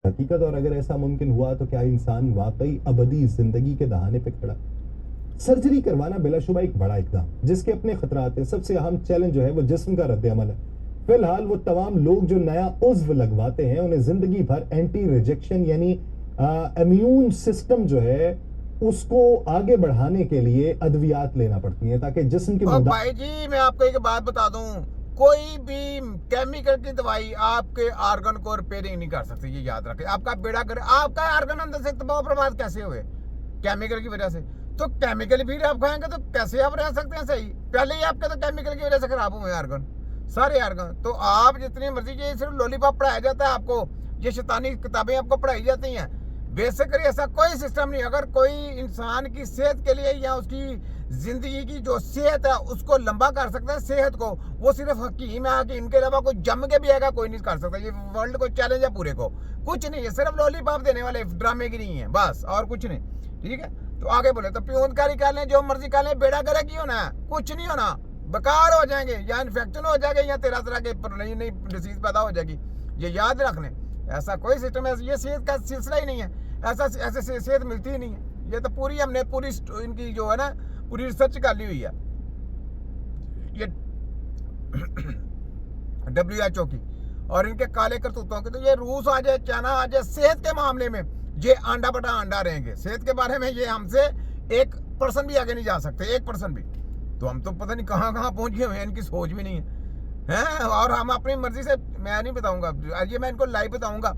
हकीकत, और अगर ऐसा मुमकिन हुआ तो क्या इंसान वाकई अबदी जिंदगी के दहाने पे खड़ा? सर्जरी करवाना बिलाशुबा एक बड़ा इकदाम, जिसके अपने खतरात हैं। सबसे अहम चैलेंज जो है वो जिस्म का रद्द अमल है। फिलहाल वो तमाम लोग जो नया उज्व लगवाते हैं, उन्हें जिंदगी भर एंटी रिजेक्शन यानी इम्यून सिस्टम जो है उसको आगे बढ़ाने के लिए अद्वियात लेना पड़ती हैं ताकि जिस्म के भाई जी मैं आपको एक बात बता दूं, कोई भी केमिकल की दवाई आपके आर्गन को रिपेयरिंग नहीं कर सकती, ये याद रखें। आपका बेड़ा कर, आपका आर्गन अंदर से तबाह बर्बाद कैसे हुए? केमिकल की वजह से। तो केमिकल भी आप खाएंगे तो कैसे आप रह सकते हैं सही? पहले ही आपके तो केमिकल की वजह से खराब हुए आर्गन, सारे आर्गन। तो आप जितनी मर्जी, ये सिर्फ लॉलीपॉप पढ़ाया जाता है आपको, ये शैतानी किताबें आपको पढ़ाई जाती हैं। बेसिकली ऐसा कोई सिस्टम नहीं। अगर कोई इंसान की सेहत के लिए या उसकी जिंदगी की जो सेहत है उसको लंबा कर सकता है, सेहत को, वो सिर्फ हकीम है। हकीम के अलावा कोई जम के भी आएगा कोई नहीं कर सकता। ये वर्ल्ड को चैलेंज है पूरे को, कुछ नहीं है। सिर्फ लॉलीपॉप देने वाले ड्रामे की नहीं है, बस, और कुछ नहीं। ठीक है, तो आगे बोले तो प्योनकारी कर लें, जो मर्जी कर लें, बेड़ा गर्क ही होना है, कुछ नहीं होना। बेकार हो जाएंगे, या इन्फेक्शन हो जाएगा, या तरह के नई नई डिसीज पैदा हो जाएगी। ये याद रख लें, ऐसा कोई सिस्टम है, ये सेहत का सिलसिला ही नहीं है। ऐसे सेहत मिलती ही नहीं है। ये तो पूरी हमने पूरी इनकी जो है ना पूरी रिसर्च कर ली हुई है, ये WHO की और इनके काले करतूतों की। तो ये रूस आ जाए, चाइना आ जाए, सेहत के मामले में ये आंडा बटा आंडा रहेंगे। सेहत के बारे में ये हमसे 1% भी आगे नहीं जा सकते, 1% भी। तो हम तो पता नहीं कहाँ कहाँ पहुंच गए हैं, इनकी सोच भी नहीं है। और हम अपनी मर्जी से, मैं नहीं बताऊंगा, ये मैं इनको लाइव बताऊंगा।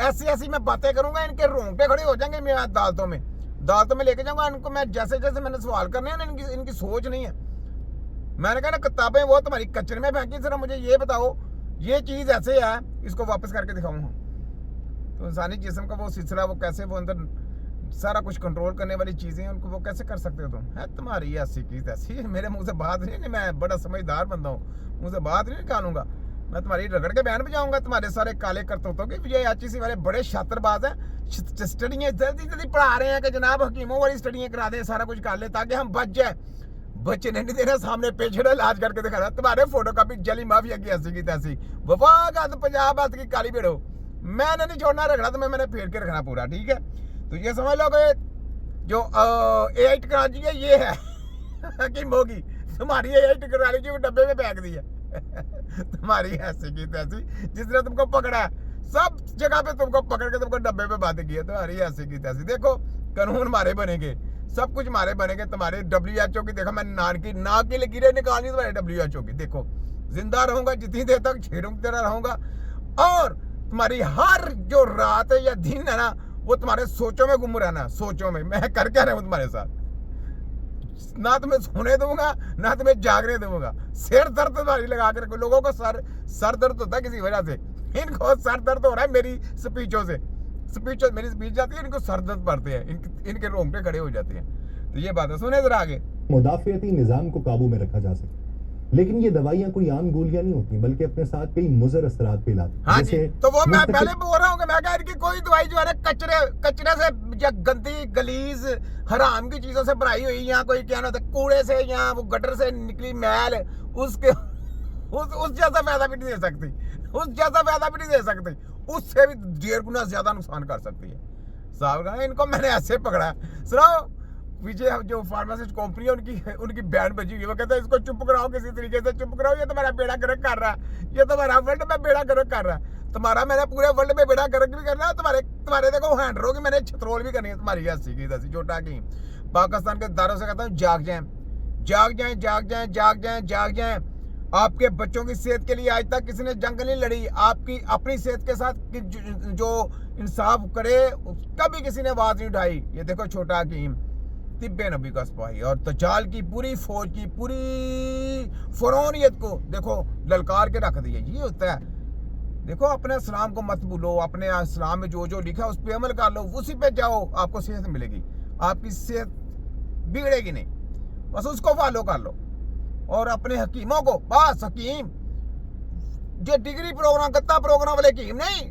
ऐसी मैं बातें करूंगा, इनके रोंगटे खड़े हो जाएंगे। मैं अदालतों में लेके जाऊंगा इनको। मैं जैसे जैसे मैंने सवाल करने हैं ना, इनकी सोच नहीं है। मैंने कहा ना, किताबें वो तुम्हारी कचरे में फेंकी, जरा मुझे ये बताओ ये चीज ऐसे है, इसको वापस करके दिखाऊंगा। तो इंसानी जिस्म का वो सिलसिला, वो कैसे, वो अंदर सारा कुछ कंट्रोल करने वाली चीजें, उनको वो कैसे कर सकते हो तुम? है तुम्हारी ऐसी की तैसी। मेरे मुंह से बात नहीं, मैं बड़ा समझदार बंदा हूँ, मुंह से बात नहीं निकालूंगा। मैं तुम्हारी रगड़ के बयान बजाऊंगा। तुम्हारे सारे काले करतूतों के ये HEC वाले बड़े शातरबाज हैं, स्टडियाँ जल्दी पढ़ा रहे हैं कि जनाब हकीमों वाली स्टडियाँ करा दें, सारा कुछ कर ले ताकि हम बच जाए। बचने नहीं देना, सामने पेशेंट इलाज करके दिखा रहा। तुम्हारे फोटो कॉपी जली माफिया की ऐसी की तैसी, वफाकत पंजाब हाथ की काली भेड़ो। मैंने नहीं छोड़ना रगड़ा, तो मैंने फेर के रखना पूरा। ठीक है, तो ये समझ लो कि जो AI टेक्नोलॉजी है ये है हकीमों की। तुम्हारी AI टेक्नोलॉजी वो डब्बे में फेंक दी है तुम्हारी ऐसी की तैसी, जिसने तुमको पकड़ा है, सब जगह पे तुमको पकड़ के तुमको डब्बे पे बातें की है। तुम्हारी ऐसी की तैसी। देखो कानून मारे बनेंगे, सब कुछ मारे बनेंगे। तुम्हारे WHO की देखो, मैं नाक की लकीरें निकाली तुम्हारे WHO की। देखो जिंदा रहूंगा जितनी देर तक छेड़ूंगी तरह रहूंगा। और तुम्हारी हर जो रात है या दिन है ना, वो तुम्हारे सोचों में गुम रहना। सोचों में मैं कर क्या रहा हूं तुम्हारे साथ, ना तुम्हें सोने दूंगा ना तुम्हें जागने दूंगा। सिर दर्द तुम्हारी लगा के रखो। लोगों को सर दर्द होता है किसी वजह से, इनको सर दर्द हो रहा है मेरी स्पीचों से। मेरी स्पीच जाती है, इनको सर दर्द पड़ते हैं, इनके रोंगटे खड़े हो जाते हैं। तो ये बात है, सुने जरा आगे। मुदाफियती निजाम को काबू में रखा जा सके, लेकिन ये दवाइयां कोई आम गोलियां नहीं होती, बल्कि अपने साथ कई मुज़र असरात भी लाती। हाँ जी, तो वो मैं पहले बोल रहा हूँ कि मैं कहा इनकी कोई दवाई जो है ना कचरे से या गंदी गलीज हराम की चीजों से बनाई हुई, या कोई क्या ना कूड़े से या वो गटर से निकली मैल, उसके उस जैसा फायदा भी नहीं दे सकती, उस जैसा फायदा भी नहीं दे सकती, उससे भी 1.5 गुना ज्यादा नुकसान कर सकती है। साहब इनको मैंने ऐसे पकड़ा। सुनो, पीछे जो फार्मासिस्ट कंपनी है उनकी बैंड बजी हुई है। वो कहते हैं इसको चुप कराओ, किसी तरीके से चुप कराओ, ये तुम्हारा बेड़ा गर्क कर रहा है, ये तुम्हारा वर्ल्ड में बेड़ा गर्क कर रहा है। तुम्हारा मैंने पूरे वर्ल्ड में बेड़ा गर्क भी करना है। तुम्हारे देखो हैंडरों की मैंने छतरोल भी करनी है। तुम्हारी ऐसी की तैसी छोटा की। पाकिस्तान के दारों से कहता हूँ जाग जाए, जाग जाए, जाग जाए, जाग जाए, जाग जाए। आपके बच्चों की सेहत के लिए आज तक किसी ने जंग नहीं लड़ी। आपकी अपनी सेहत के साथ जो इंसाफ करे कभी किसी ने आवाज नहीं उठाई। ये देखो छोटा हकीम, तिब्बे नबी का सिपाही और तजाल की पूरी फौज की पूरी फरौनियत को देखो ललकार के रख दिया। ये होता है। देखो अपने इस्लाम को मत भूलो, अपने इस्लाम में जो जो लिखा उस पर अमल कर लो, उसी पे जाओ, आपको सेहत मिलेगी। आपकी सेहत बिगड़ेगी नहीं, बस उसको फॉलो कर लो। और अपने हकीमों को, बस हकीम ये डिग्री प्रोग्राम गत्ता प्रोग्राम वाले हकीम नहीं,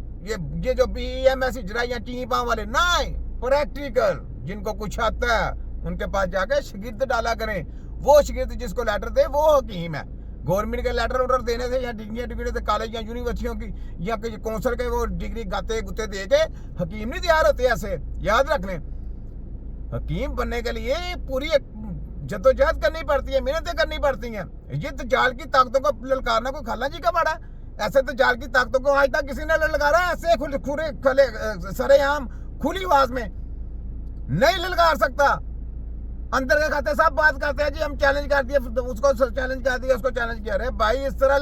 ये जो BMS या टीपा वाले नहीं, प्रैक्टिकल जिनको कुछ आता है उनके पास जाकर शिगिर्द डाला करें। वो शिगिर्द जिसको लेटर दे वो हकीम है। गवर्नमेंट के लेटर ऑर्डर देने से या डिग्री से कॉलेज या यूनिवर्सिटियों की या किसी कौंसल के वो डिग्री गाते गुते दे के हकीम नहीं तैयार होते ऐसे, याद रखने। हकीम बनने के लिए पूरी एक जद्दोजहद करनी पड़ती है, मेहनतें करनी पड़ती हैं। ये दज्जाल की ताकतों को ललकारना कोई खाला जी का बड़ा, ऐसे दज्जाल की ताकतों को आज तक किसी ने ललकारा? ऐसे खुले सरेआम खुली आवाज में नहीं ललकार सकता। अंदर के खाते सब बात करते हैं जी हम चैलेंज कर दिए, उसको चैलेंज कर दिया, उसको चैलेंज किया। अरे भाई इस तरह